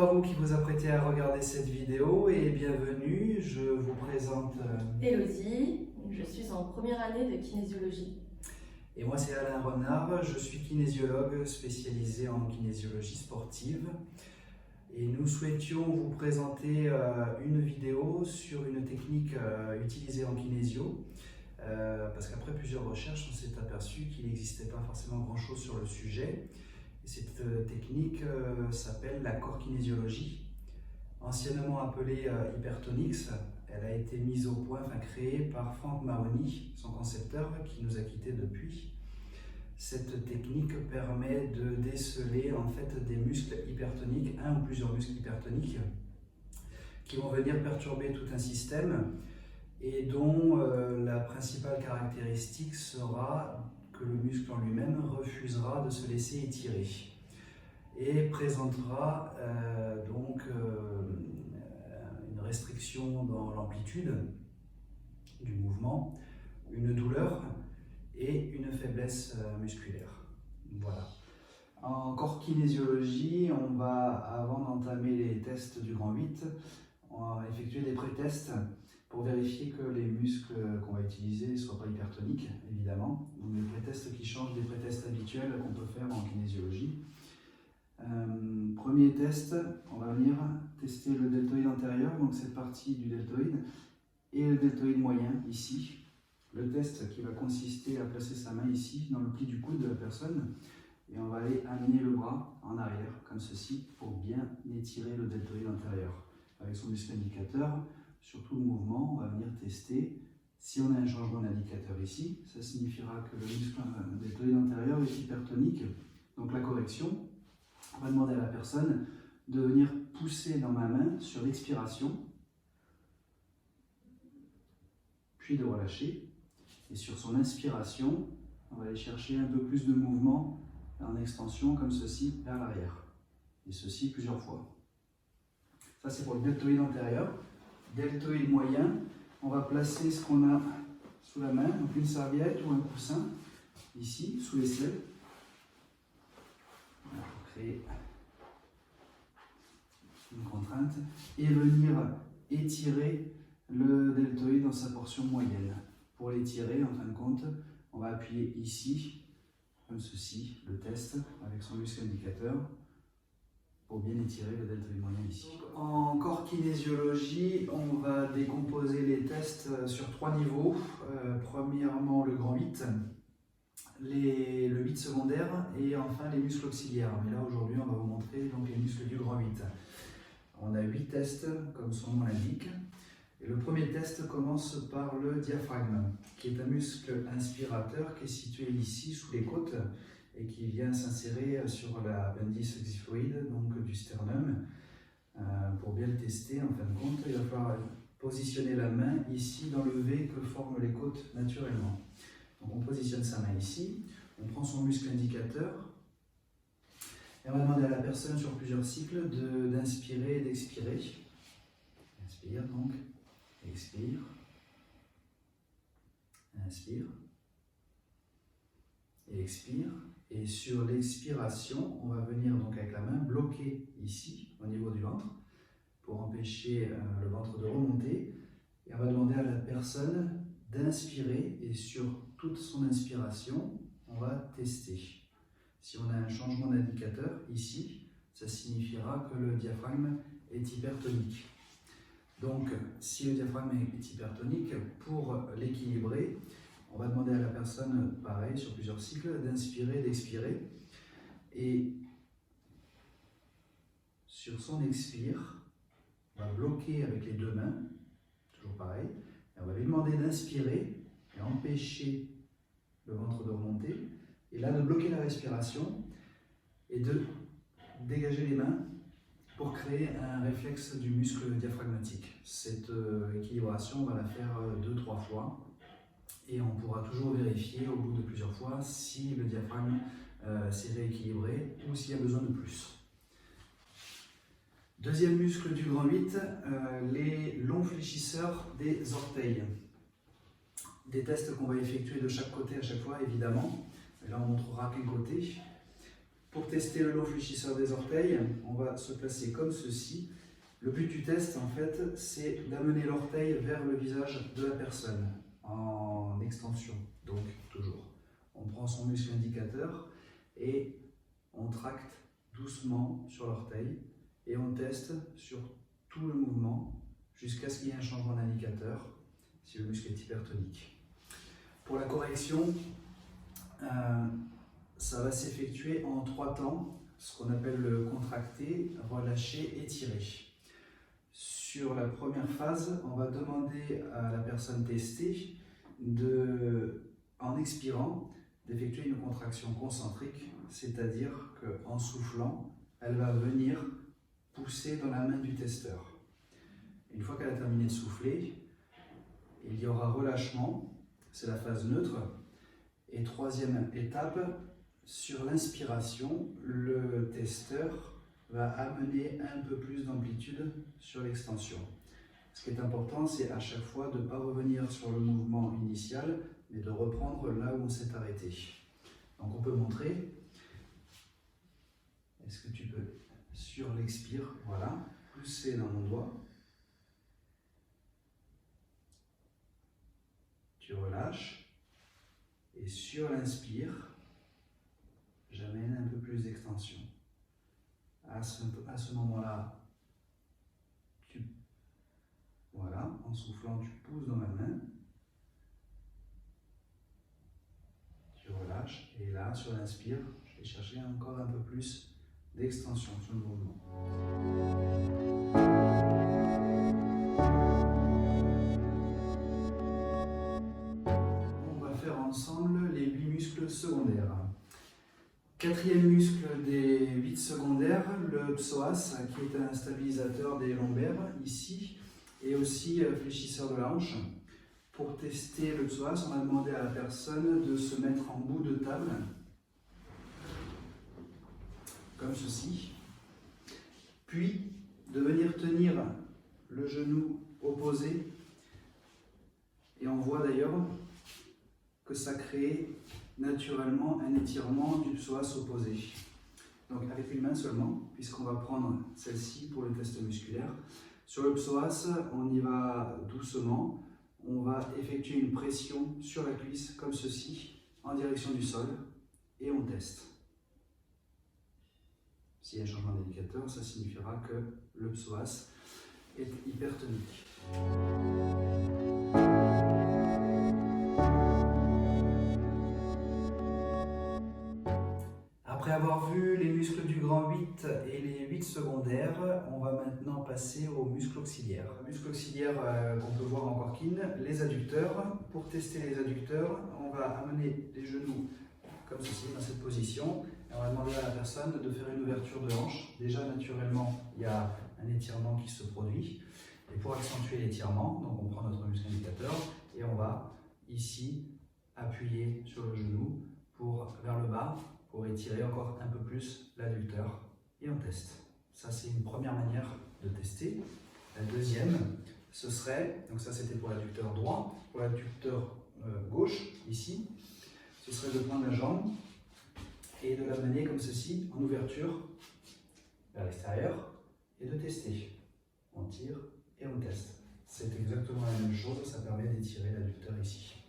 à vous qui vous apprêtez à regarder cette vidéo et bienvenue. Je vous présente Élodie, je suis en première année de kinésiologie. Et moi c'est Alain Renard, je suis kinésiologue spécialisé en kinésiologie sportive. Et nous souhaitions vous présenter une vidéo sur une technique utilisée en kinésio. Parce qu'après plusieurs recherches, on s'est aperçu qu'il n'existait pas forcément grand-chose sur le sujet. Et cette technique s'appelle la core-kinésiologie, anciennement appelée Hypertonix. Elle a été mise au point, créée par Frank Mahony, son concepteur, qui nous a quittés depuis. Cette technique permet de déceler en fait des muscles hypertoniques, un ou plusieurs muscles hypertoniques, qui vont venir perturber tout un système et dont la principale caractéristique sera que le muscle en lui-même refusera de se laisser étirer et présentera une restriction dans l'amplitude du mouvement, une douleur et une faiblesse musculaire. Voilà. En core kinésiologie, on va, avant d'entamer les tests du grand 8, on va effectuer des pré-tests pour vérifier que les muscles qu'on va utiliser ne soient pas hypertoniques, évidemment. Donc des pré-tests qui changent des pré-tests habituels qu'on peut faire en kinésiologie. Premier test, on va venir tester le deltoïde antérieur, donc cette partie du deltoïde, et le deltoïde moyen, ici. Le test qui va consister à placer sa main ici, dans le pli du coude de la personne, et on va aller amener le bras en arrière, comme ceci, pour bien étirer le deltoïde antérieur. Avec son muscle indicateur, sur tout le mouvement, on va venir tester. Si on a un changement d'indicateur ici, ça signifiera que le muscle deltoïde antérieur est hypertonique. Donc la correction, on va demander à la personne de venir pousser dans ma main sur l'expiration, puis de relâcher. Et sur son inspiration, on va aller chercher un peu plus de mouvement en extension, comme ceci, vers l'arrière. Et ceci plusieurs fois. Ça, c'est pour le deltoïde antérieur. Deltoïde moyen, on va placer ce qu'on a sous la main, donc une serviette ou un coussin, ici, sous l'aisselle, pour créer une contrainte, et venir étirer le deltoïde dans sa portion moyenne. Pour l'étirer, en fin de compte, on va appuyer ici, comme ceci, le test, avec son muscle indicateur, pour bien étirer le deltoïde moyen ici. En core kinésiologie, on va décomposer les tests sur 3 niveaux. Premièrement, le grand 8, le 8 secondaire et enfin les muscles auxiliaires. Mais là, aujourd'hui, on va vous montrer donc, les muscles du grand 8. On a 8 tests, comme son nom l'indique. Et le premier test commence par le diaphragme, qui est un muscle inspirateur qui est situé ici, sous les côtes, et qui vient s'insérer sur l'appendice xiphoïde, donc du sternum. Pour bien le tester, en fin de compte, il va falloir positionner la main ici dans le V que forment les côtes naturellement. Donc on positionne sa main ici, on prend son muscle indicateur, et on va demander à la personne sur plusieurs cycles d'inspirer et d'expirer. Inspire donc, expire, inspire, et expire. Et sur l'expiration, on va venir donc avec la main bloquer ici, au niveau du ventre, pour empêcher le ventre de remonter. Et on va demander à la personne d'inspirer, et sur toute son inspiration, on va tester. Si on a un changement d'indicateur ici, ça signifiera que le diaphragme est hypertonique. Donc, si le diaphragme est hypertonique, pour l'équilibrer, on va demander à la personne, pareil, sur plusieurs cycles, d'inspirer, d'expirer. Et sur son expire, on va bloquer avec les deux mains, toujours pareil. Et on va lui demander d'inspirer et empêcher le ventre de remonter. Et là, de bloquer la respiration et de dégager les mains pour créer un réflexe du muscle diaphragmatique. Cette équilibration, on va la faire 2-3 fois. Et on pourra toujours vérifier au bout de plusieurs fois si le diaphragme s'est rééquilibré ou s'il y a besoin de plus. Deuxième muscle du grand 8, les longs fléchisseurs des orteils. Des tests qu'on va effectuer de chaque côté à chaque fois, évidemment. Et là, on montrera qu'un côté. Pour tester le long fléchisseur des orteils, on va se placer comme ceci. Le but du test, en fait, c'est d'amener l'orteil vers le visage de la personne en extension. Donc, toujours. On prend son muscle indicateur et on tracte doucement sur l'orteil et on teste sur tout le mouvement jusqu'à ce qu'il y ait un changement d'indicateur si le muscle est hypertonique. Pour la correction, ça va s'effectuer en 3 temps, ce qu'on appelle le contracté, relâché, étiré. Sur la première phase, on va demander à la personne testée en expirant, d'effectuer une contraction concentrique, c'est-à-dire qu'en soufflant, elle va venir pousser dans la main du testeur. Une fois qu'elle a terminé de souffler, il y aura relâchement, c'est la phase neutre. Et troisième étape, sur l'inspiration, le testeur va amener un peu plus d'amplitude sur l'extension. Ce qui est important, c'est à chaque fois de ne pas revenir sur le mouvement initial, mais de reprendre là où on s'est arrêté. Donc on peut montrer. Est-ce que tu peux, sur l'expire, voilà, pousser dans mon doigt. Tu relâches. Et sur l'inspire, j'amène un peu plus d'extension. À ce moment-là, voilà, en soufflant, tu pousses dans ma main. Tu relâches. Et là, sur l'inspire, je vais chercher encore un peu plus d'extension sur le mouvement. On va faire ensemble les 8 muscles secondaires. Quatrième muscle des 8 secondaires, le psoas, qui est un stabilisateur des lombaires, ici, et aussi fléchisseur de la hanche. Pour tester le psoas, on a demandé à la personne de se mettre en bout de table, comme ceci, puis de venir tenir le genou opposé, et on voit d'ailleurs que ça crée naturellement un étirement du psoas opposé. Donc avec une main seulement, puisqu'on va prendre celle-ci pour le test musculaire. Sur le psoas, on y va doucement. On va effectuer une pression sur la cuisse, comme ceci, en direction du sol, et on teste. S'il y a un changement d'indicateur, ça signifiera que le psoas est hypertonique. Après avoir vu les muscles du grand 8 et les 8 secondaires, on va maintenant passer aux muscles auxiliaires. Muscles auxiliaires qu'on peut voir en corkine, les adducteurs. Pour tester les adducteurs, on va amener les genoux comme ceci, dans cette position. Et on va demander à la personne de faire une ouverture de hanche. Déjà, naturellement, il y a un étirement qui se produit. Et pour accentuer l'étirement, donc on prend notre muscle indicateur et on va ici appuyer sur le genou vers le bas, pour étirer encore un peu plus l'adducteur, et on teste. Ça, c'est une première manière de tester. La deuxième, ce serait, donc ça c'était pour l'adducteur droit, pour l'adducteur gauche, ici, ce serait de prendre la jambe et de l'amener comme ceci, en ouverture vers l'extérieur, et de tester. On tire et on teste. C'est exactement la même chose, ça permet d'étirer l'adducteur ici.